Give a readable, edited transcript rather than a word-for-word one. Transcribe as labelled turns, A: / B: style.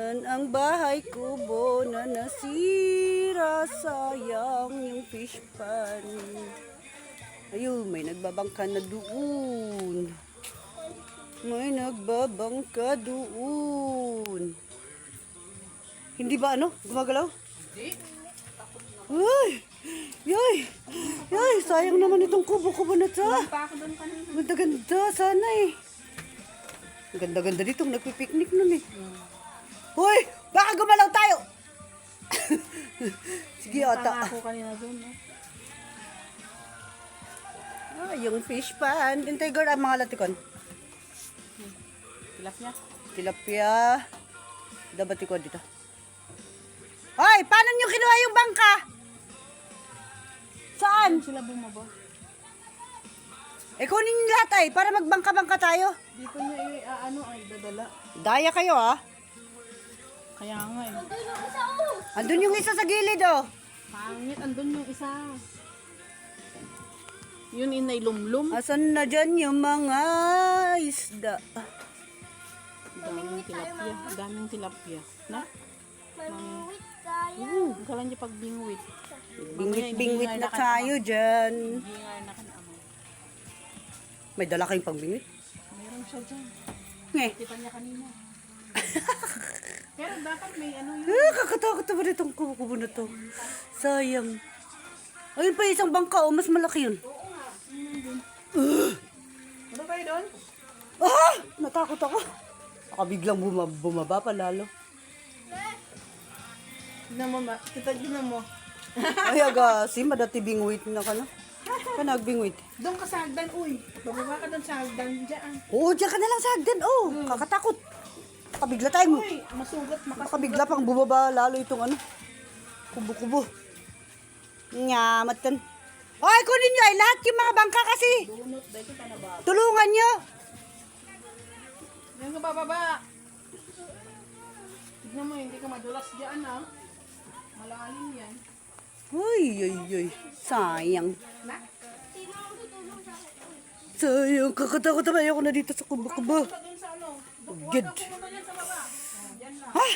A: Ang bahay kubo na nasira, sayang yung fish pan. Ayun, may nagbabangka na doon. May nagbabangka doon. Hindi ba gumagalaw? Hindi. Ay! Yay! Yay! Sayang naman itong kubo-kubo na ito. Ganda-ganda sana eh. Ganda-ganda dito, nagpipiknik nun eh. Hoy! Baka gumalaw tayo! Sige ata.
B: Ako kanina doon, no?
A: Yung fish pan. Hintay girl ang mga latikon.
B: Tilapia.
A: Tilapia. Dabatikon dito. Hoy! Paano nyo kinuha yung bangka? Saan?
B: Sila bumaba.
A: Kunin nyo lahat ay, para magbangka-bangka tayo.
B: Dito niya ay dadala.
A: Daya kayo ah.
B: Kaya nga eh.
A: Andun yung isa sa gilid oh.
B: Pangit, andun yung isa. Yun inay lumlum.
A: Asan na dyan yung mga isda?
B: Daming tilapia. Daming tilapia. Na? Kala niya pag bingwit.
A: Bingwit-bingwit na tayo dyan.
B: Hingar na ka na mo.
A: May dala kayong pangbingwit?
B: Mayroon siya dyan.
A: Ngeh.
B: Tipan niya kanina. Pero dapat may yun.
A: Kakatakot naman itong kubo-kubo na to. Sayang. Ayun pa isang bangka oh, mas malaki yun.
B: Oo nga. Ano kayo doon?
A: Ah! Natakot ako. Baka biglang bumaba pa lalo.
B: Tignan mo ba? Tignan mo.
A: Ay agasi, madati bingwit na ka na. Nagbingwit.
B: Doon ka sa hagdan, uy. Bababa ka doon sa hagdan dyan.
A: Oo, diyan ka na lang sa hagdan. Oh, kakatakot. Baka tayo.
B: Uy, masugat,
A: Baka bigla pang bumaba lalo itong kubo-kubo. Nyamatan. Ay, kunin nyo ay lahat yung mga bangka kasi.
B: Bunot, dahil ka na ba?
A: Tulungan nyo.
B: Diyan ka bababa. Tignan mo, hindi ka madulas dyan, ha? Malalim yan.
A: Uy, uy, uy. Sayang.
B: Na?
A: Sayang, kakatakot naman. Ayoko na dito sa kubo-kubo.
B: Doon sa ano?
A: Good.
B: Pumunta dyan sa baba. Oh, dyan lang.
A: Ha?